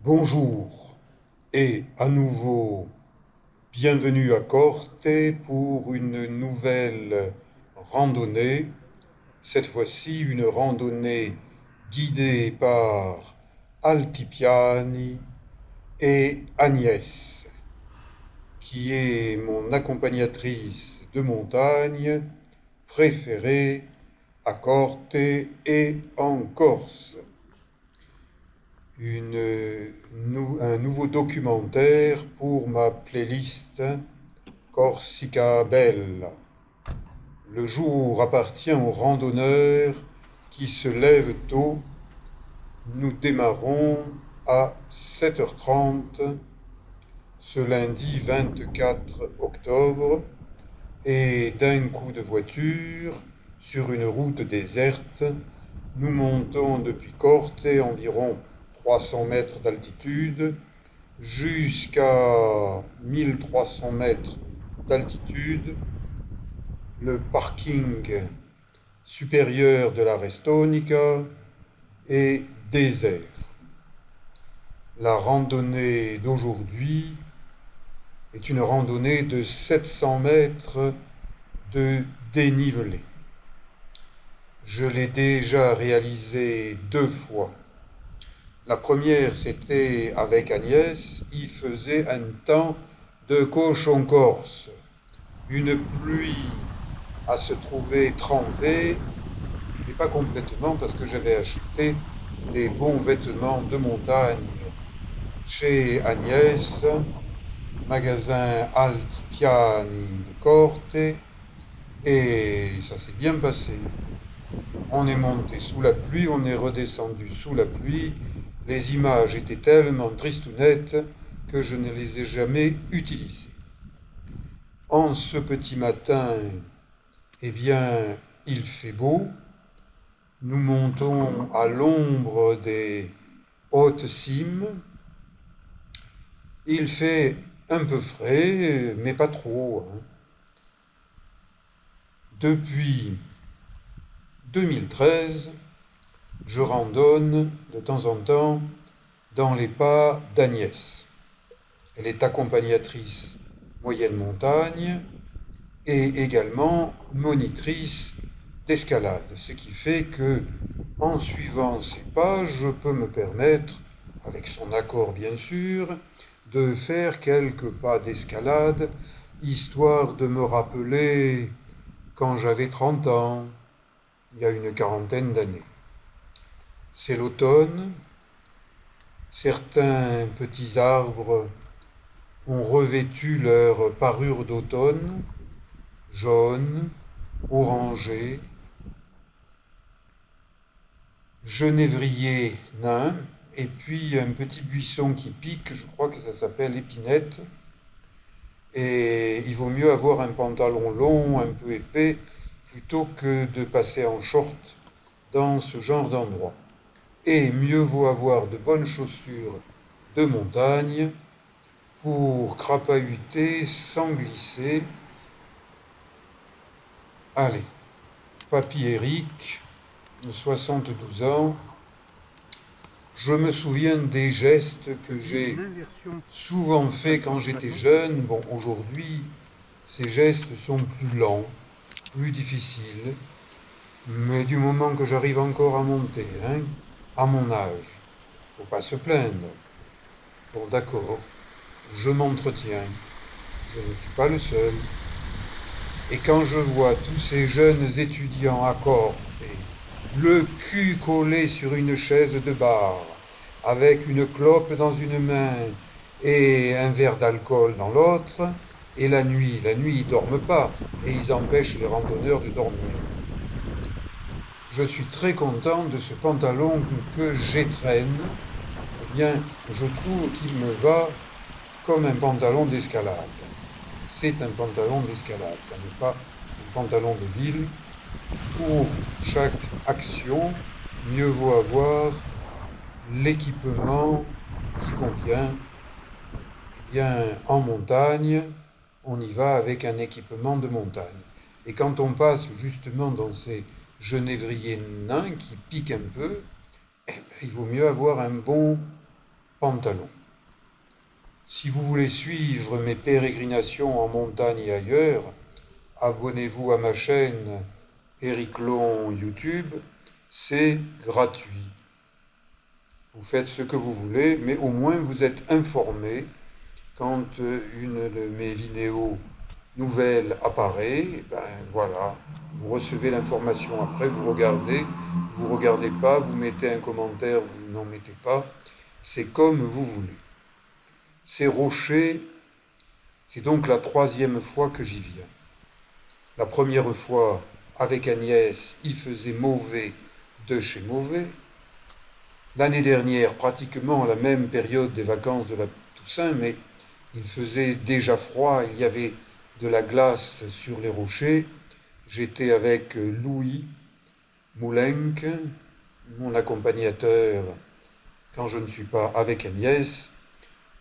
Bonjour et à nouveau bienvenue à Corte pour une nouvelle randonnée, cette fois-ci une randonnée guidée par Altipiani et Agnès, qui est mon accompagnatrice de montagne préférée à Corte et en Corse. Un nouveau documentaire pour ma playlist Corsica Bella. Le jour appartient aux randonneurs qui se lèvent tôt. Nous démarrons à 7h30 ce lundi 24 octobre et d'un coup de voiture sur une route déserte, nous montons depuis Corte environ 300 mètres d'altitude jusqu'à 1300 mètres d'altitude. Le parking supérieur de la Restonica est désert. La randonnée d'aujourd'hui est une randonnée de 700 mètres de dénivelé. Je l'ai déjà réalisée 2 fois. La première, c'était avec Agnès. Il faisait un temps de cochon corse. Une pluie à se trouver trempée, mais pas complètement parce que j'avais acheté des bons vêtements de montagne chez Agnès, magasin Altipiani de Corte, et ça s'est bien passé. On est monté sous la pluie, on est redescendu sous la pluie. Les images étaient tellement tristounettes que je ne les ai jamais utilisées. En ce petit matin, eh bien, il fait beau. Nous montons à l'ombre des hautes cimes. Il fait un peu frais, mais pas trop, hein. Depuis 2013, je randonne de temps en temps dans les pas d'Agnès. Elle est accompagnatrice moyenne montagne et également monitrice d'escalade, ce qui fait que, en suivant ses pas, je peux me permettre, avec son accord bien sûr, de faire quelques pas d'escalade, histoire de me rappeler quand j'avais 30 ans, il y a une quarantaine d'années. C'est l'automne, certains petits arbres ont revêtu leur parure d'automne, jaune, orangé, genévrier nain, et puis un petit buisson qui pique, je crois que ça s'appelle épinette, et il vaut mieux avoir un pantalon long, un peu épais, plutôt que de passer en short dans ce genre d'endroit. Et mieux vaut avoir de bonnes chaussures de montagne pour crapahuter sans glisser. Allez, Papy Eric, 72 ans, je me souviens des gestes que j'ai souvent faits quand j'étais jeune. Bon, aujourd'hui, ces gestes sont plus lents, plus difficiles, mais du moment que j'arrive encore à monter, hein, à mon âge, faut pas se plaindre. Bon, d'accord, je m'entretiens, je ne suis pas le seul. Et quand je vois tous ces jeunes étudiants à Corte, le cul collé sur une chaise de bar, avec une clope dans une main et un verre d'alcool dans l'autre, et la nuit, ils dorment pas, et ils empêchent les randonneurs de dormir. Je suis très content de ce pantalon que j'étrenne. Eh bien, je trouve qu'il me va comme un pantalon d'escalade. C'est un pantalon d'escalade, ça n'est pas un pantalon de ville. Pour chaque action, mieux vaut avoir l'équipement qui convient. Eh bien, en montagne, on y va avec un équipement de montagne. Et quand on passe justement dans ces genévriers nains qui piquent un peu, eh bien, il vaut mieux avoir un bon pantalon. Si vous voulez suivre mes pérégrinations en montagne et ailleurs, abonnez-vous à ma chaîne Éric Long YouTube, c'est gratuit. Vous faites ce que vous voulez, mais au moins vous êtes informé quand une de mes vidéos nouvelles apparaît. Ben voilà, vous recevez l'information après, vous regardez pas, vous mettez un commentaire, vous n'en mettez pas. C'est comme vous voulez. Ces rochers, c'est donc la 3e fois que j'y viens. La première fois, avec Agnès, il faisait mauvais de chez mauvais. L'année dernière, pratiquement à la même période des vacances de la Toussaint, mais il faisait déjà froid, il y avait de la glace sur les rochers. J'étais avec Louis Moulenc, mon accompagnateur, quand je ne suis pas avec Agnès,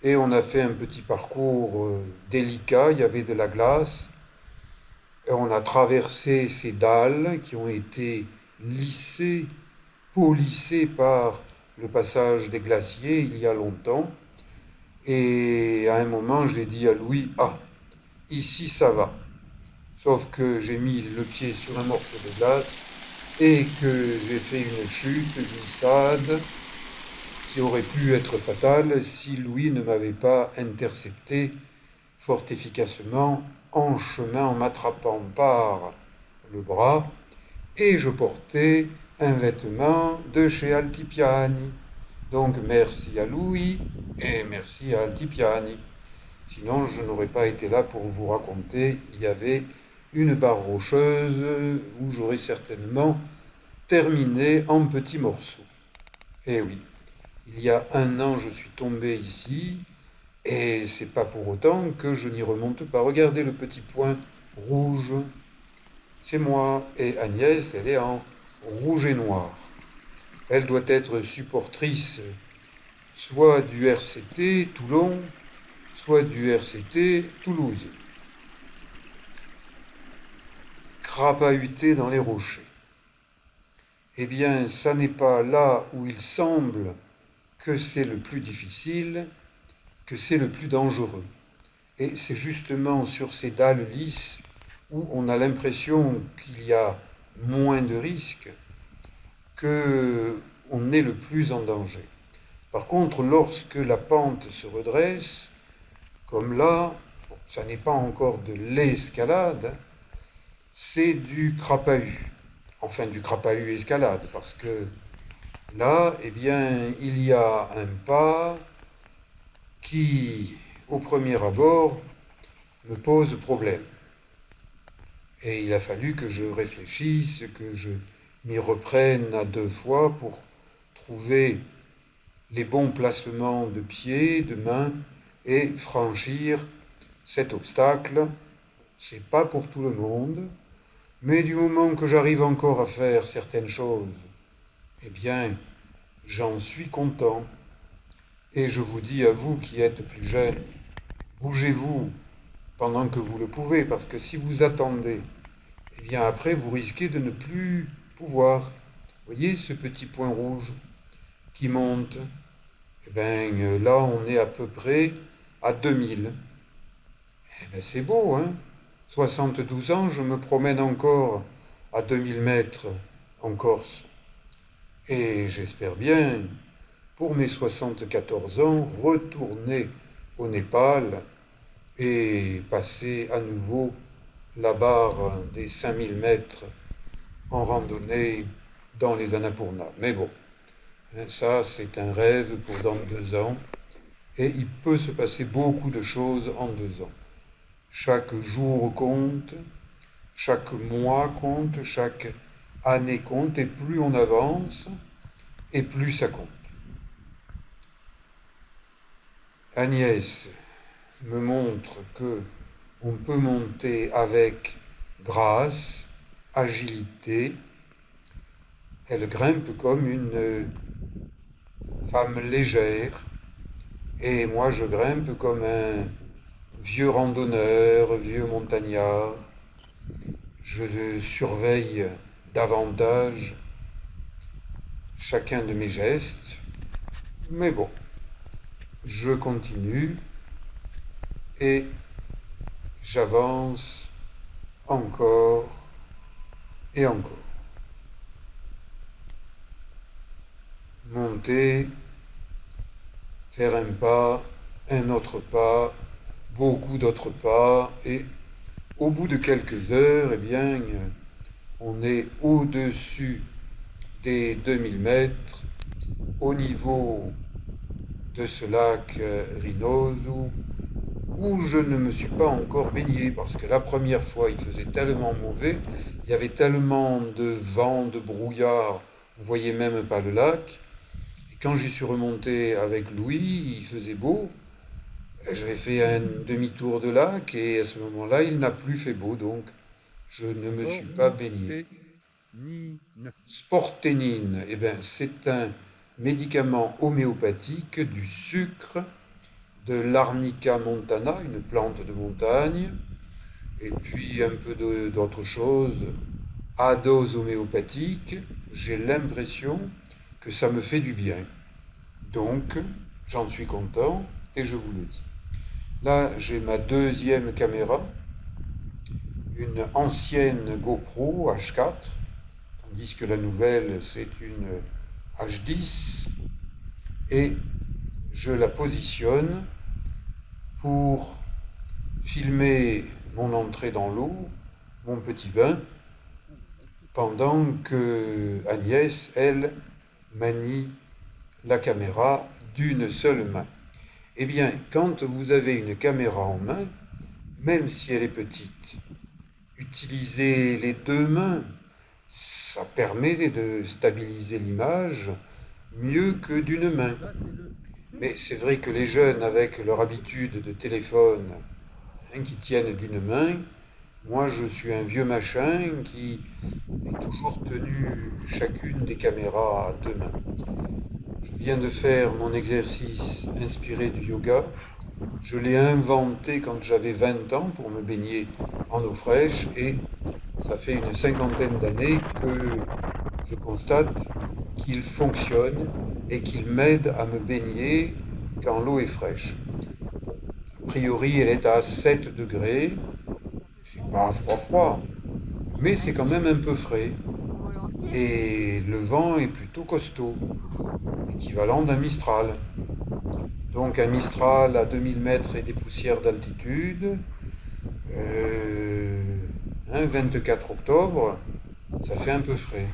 et on a fait un petit parcours délicat, il y avait de la glace, et on a traversé ces dalles qui ont été lissées, polissées par le passage des glaciers il y a longtemps, et à un moment j'ai dit à Louis, ah, ici ça va, sauf que j'ai mis le pied sur un morceau de glace, et que j'ai fait une chute, glissade, qui aurait pu être fatale si Louis ne m'avait pas intercepté fort efficacement en chemin en m'attrapant par le bras, et je portais un vêtement de chez Altipiani. Donc merci à Louis et merci à Altipiani. Sinon je n'aurais pas été là pour vous raconter, il y avait une barre rocheuse où j'aurais certainement terminé en petits morceaux. Eh oui. Il y a 1 an, je suis tombé ici, et c'est pas pour autant que je n'y remonte pas. Regardez le petit point rouge. C'est moi, et Agnès, elle est en rouge et noir. Elle doit être supportrice soit du RCT Toulon, soit du RCT Toulouse. Crapahuté dans les rochers. Eh bien, ça n'est pas là où il semble que c'est le plus difficile, que c'est le plus dangereux. Et c'est justement sur ces dalles lisses où on a l'impression qu'il y a moins de risques qu'on est le plus en danger. Par contre, lorsque la pente se redresse, comme là, bon, ça n'est pas encore de l'escalade, c'est du crapahut. Enfin, du crapahut escalade, parce que là, eh bien, il y a un pas qui, au premier abord, me pose problème. Et il a fallu que je réfléchisse, que je m'y reprenne à 2 fois pour trouver les bons placements de pieds, de mains, et franchir cet obstacle. C'est pas pour tout le monde, mais du moment que j'arrive encore à faire certaines choses, eh bien, j'en suis content. Et je vous dis à vous qui êtes plus jeunes, bougez-vous pendant que vous le pouvez, parce que si vous attendez, eh bien après vous risquez de ne plus pouvoir. Voyez ce petit point rouge qui monte? Eh bien là on est à peu près à 2000. Eh bien c'est beau, hein? 72 ans, je me promène encore à 2000 mètres en Corse. Et j'espère bien, pour mes 74 ans, retourner au Népal et passer à nouveau la barre des 5000 mètres en randonnée dans les Annapurna. Mais bon, ça c'est un rêve pour dans 2 ans, et il peut se passer beaucoup de choses en 2 ans. Chaque jour compte, chaque mois compte, chaque année compte, et plus on avance, et plus ça compte. Agnès me montre que on peut monter avec grâce, agilité. Elle grimpe comme une femme légère, et moi je grimpe comme un vieux randonneur, vieux montagnard. Je surveille davantage chacun de mes gestes, mais bon, je continue et j'avance encore et encore. Monter, faire un pas, un autre pas, beaucoup d'autres pas, et au bout de quelques heures, eh bien, on est au-dessus des 2000 mètres, au niveau de ce lac Rinoso, où je ne me suis pas encore baigné, parce que la première fois, il faisait tellement mauvais, il y avait tellement de vent, de brouillard, on voyait même pas le lac. Et quand j'y suis remonté avec Louis, il faisait beau. J'avais fait un demi-tour de lac et à ce moment-là, il n'a plus fait beau, donc je ne me suis pas baigné. Sporténine, eh ben, c'est un médicament homéopathique du sucre, de l'Arnica montana, une plante de montagne, et puis un peu d'autres choses à dose homéopathique. J'ai l'impression que ça me fait du bien. Donc, j'en suis content et je vous le dis. Là, j'ai ma deuxième caméra, une ancienne GoPro H4, tandis que la nouvelle, c'est une H10, et je la positionne pour filmer mon entrée dans l'eau, mon petit bain, pendant que Agnès, elle, manie la caméra d'une seule main. Eh bien, quand vous avez une caméra en main, même si elle est petite, utilisez les deux mains. Ça permet de stabiliser l'image mieux que d'une main. Mais c'est vrai que les jeunes, avec leur habitude de téléphone, qui tiennent d'une main, moi je suis un vieux machin qui est toujours tenu chacune des caméras à deux mains. Je viens de faire mon exercice inspiré du yoga. Je l'ai inventé quand j'avais 20 ans pour me baigner en eau fraîche et ça fait une cinquantaine d'années que je constate qu'il fonctionne et qu'il m'aide à me baigner quand l'eau est fraîche. A priori, elle est à 7 degrés. C'est pas froid, mais c'est quand même un peu frais. Et le vent est plutôt costaud, équivalent d'un Mistral. Donc un Mistral à 2000 mètres et des poussières d'altitude, 24 octobre, ça fait un peu frais.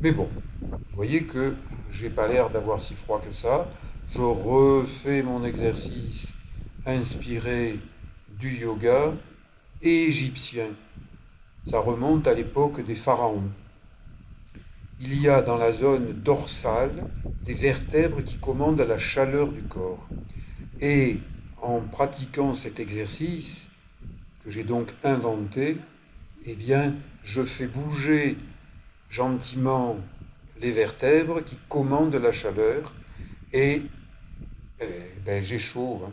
Mais bon, vous voyez que j'ai pas l'air d'avoir si froid que ça. Je refais mon exercice inspiré du yoga égyptien. Ça remonte à l'époque des pharaons. Il y a dans la zone dorsale des vertèbres qui commandent la chaleur du corps. Et en pratiquant cet exercice, que j'ai donc inventé, eh bien, je fais bouger gentiment les vertèbres qui commandent la chaleur et j'ai chaud. Hein.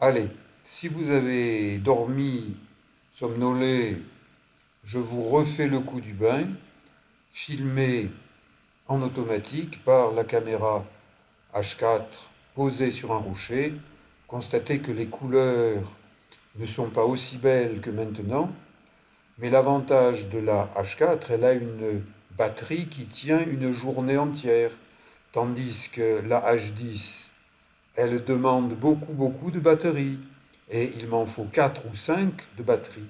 Allez, si vous avez dormi, somnolé, je vous refais le coup du bain, filmé en automatique par la caméra H4 posée sur un rocher. Constatez que les couleurs ne sont pas aussi belles que maintenant, mais l'avantage de la H4, elle a une batterie qui tient une journée entière, tandis que la H10, elle demande beaucoup de batterie, et il m'en faut 4 ou 5 de batterie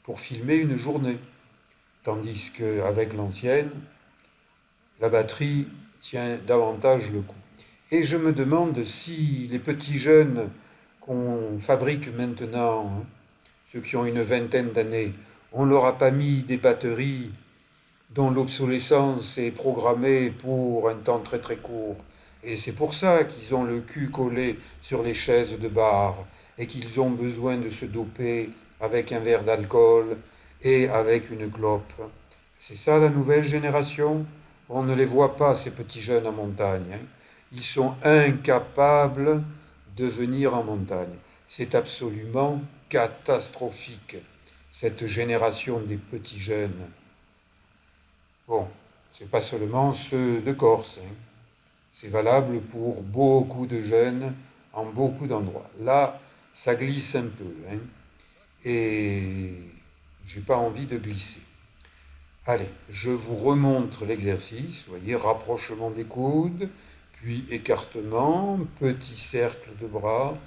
pour filmer une journée, tandis qu'avec l'ancienne, la batterie tient davantage le coup. Et je me demande si les petits jeunes qu'on fabrique maintenant, hein, ceux qui ont une vingtaine d'années, on ne leur a pas mis des batteries dont l'obsolescence est programmée pour un temps très court. Et c'est pour ça qu'ils ont le cul collé sur les chaises de bar et qu'ils ont besoin de se doper avec un verre d'alcool et avec une clope. C'est ça la nouvelle génération. On ne les voit pas, ces petits jeunes en montagne. Hein. Ils sont incapables de venir en montagne. C'est absolument catastrophique, cette génération des petits jeunes. Bon, c'est pas seulement ceux de Corse, hein. C'est valable pour beaucoup de jeunes en beaucoup d'endroits. Là, ça glisse un peu, hein, et j'ai pas envie de glisser. Allez, je vous remontre l'exercice. Vous voyez, rapprochement des coudes, puis écartement, petit cercle de bras,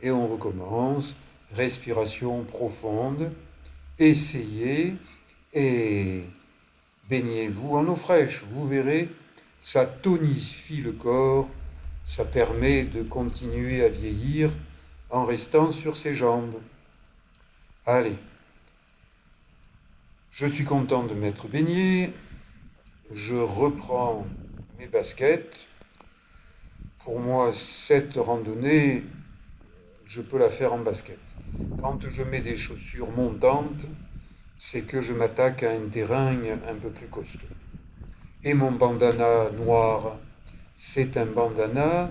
et on recommence. Respiration profonde. Essayez et baignez-vous en eau fraîche. Vous verrez, ça tonifie le corps, ça permet de continuer à vieillir en restant sur ses jambes. Allez, je suis content de m'être baigné. Je reprends mes baskets. Pour moi, cette randonnée, je peux la faire en basket. Quand je mets des chaussures montantes, c'est que je m'attaque à un terrain un peu plus costaud. Et mon bandana noir, c'est un bandana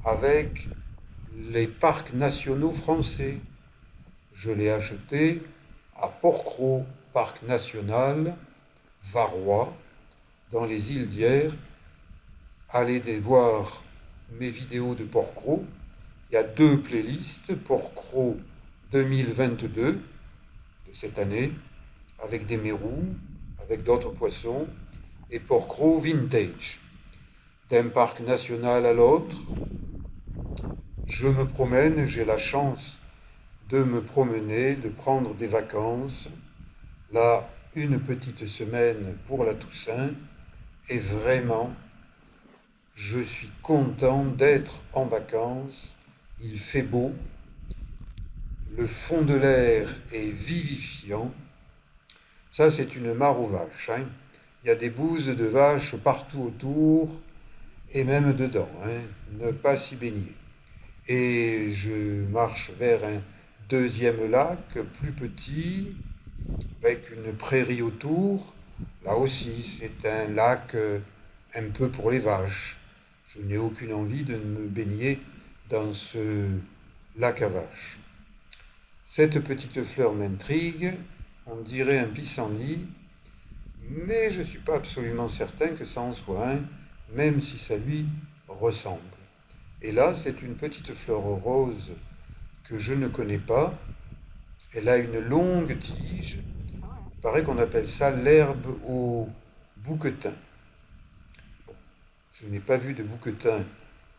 avec les parcs nationaux français. Je l'ai acheté à Porquerolles, parc national, Varois, dans les îles d'Hyères. Allez voir mes vidéos de Porquerolles. Il y a 2 playlists, Porquerolles 2022 de cette année, avec des mérous, avec d'autres poissons, et Porquerolles Vintage. D'un parc national à l'autre, je me promène, j'ai la chance de me promener, de prendre des vacances. Là, une petite semaine pour la Toussaint, et vraiment, je suis content d'être en vacances. Il fait beau, le fond de l'air est vivifiant. Ça, c'est une mare aux vaches, hein. Il y a des bouses de vaches partout autour, et même dedans, hein. Ne pas s'y baigner. Et je marche vers un deuxième lac, plus petit, avec une prairie autour. Là aussi, c'est un lac un peu pour les vaches. Je n'ai aucune envie de me baigner dans ce lac à vaches. Cette petite fleur m'intrigue, on dirait un pissenlit, mais je ne suis pas absolument certain que ça en soit un, même si ça lui ressemble. Et là, c'est une petite fleur rose que je ne connais pas. Elle a une longue tige. Il paraît qu'on appelle ça l'herbe au bouquetin. Bon, je n'ai pas vu de bouquetin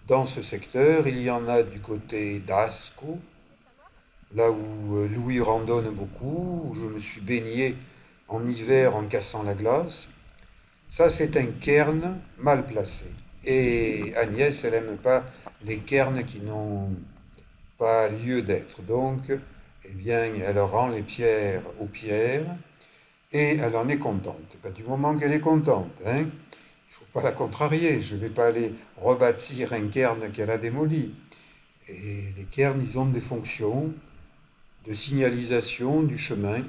dans ce secteur. Il y en a du côté d'Ascq, là où Louis randonne beaucoup, où je me suis baigné en hiver en cassant la glace. Ça, c'est un cairn mal placé. Et Agnès, elle n'aime pas les cairns qui n'ont pas lieu d'être. Donc, eh bien, elle rend les pierres aux pierres et elle en est contente. Ben, du moment qu'elle est contente, hein, il ne faut pas la contrarier. Je ne vais pas aller rebâtir un cairn qu'elle a démoli. Et les cairns, ils ont des fonctions de signalisation du chemin.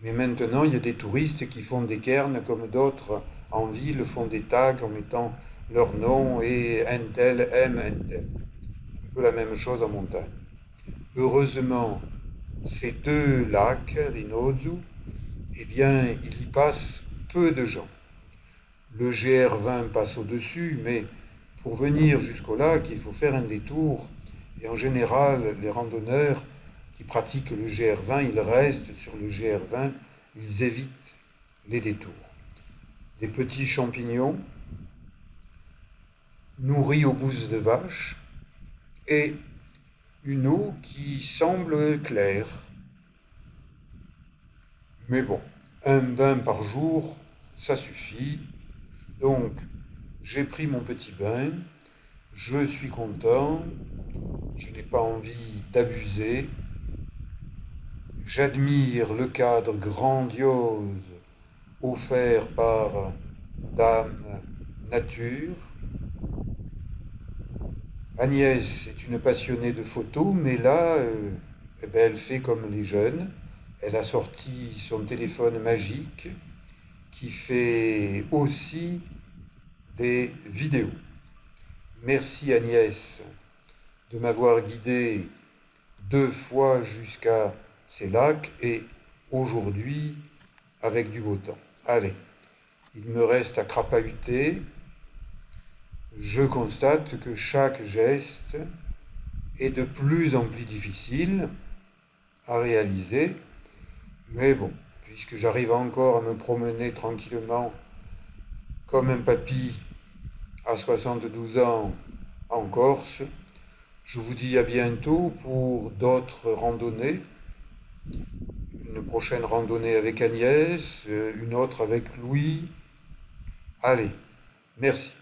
Mais maintenant, il y a des touristes qui font des cairns comme d'autres en ville font des tags en mettant leur nom et un tel aime un tel. Un peu la même chose en montagne. Heureusement, ces 2 lacs, Rinozu, eh bien, il y passe peu de gens. Le GR20 passe au-dessus, mais pour venir jusqu'au lac, il faut faire un détour. Et en général, les randonneurs qui pratiquent le GR20, ils restent sur le GR20, ils évitent les détours. Des petits champignons nourris aux bouses de vache et une eau qui semble claire. Mais bon, un bain par jour, ça suffit. Donc, j'ai pris mon petit bain, je suis content, je n'ai pas envie d'abuser. J'admire le cadre grandiose offert par Dame Nature. Agnès est une passionnée de photos, mais là, eh ben, elle fait comme les jeunes. Elle a sorti son téléphone magique qui fait aussi des vidéos. Merci Agnès de m'avoir guidé 2 fois jusqu'à ces lacs et aujourd'hui avec du beau temps. Allez, il me reste à crapahuter. je constate que chaque geste est de plus en plus difficile à réaliser. Mais bon, puisque j'arrive encore à me promener tranquillement comme un papy à 72 ans en Corse, je vous dis à bientôt pour d'autres randonnées. Une prochaine randonnée avec Agnès, une autre avec Louis. Allez, merci.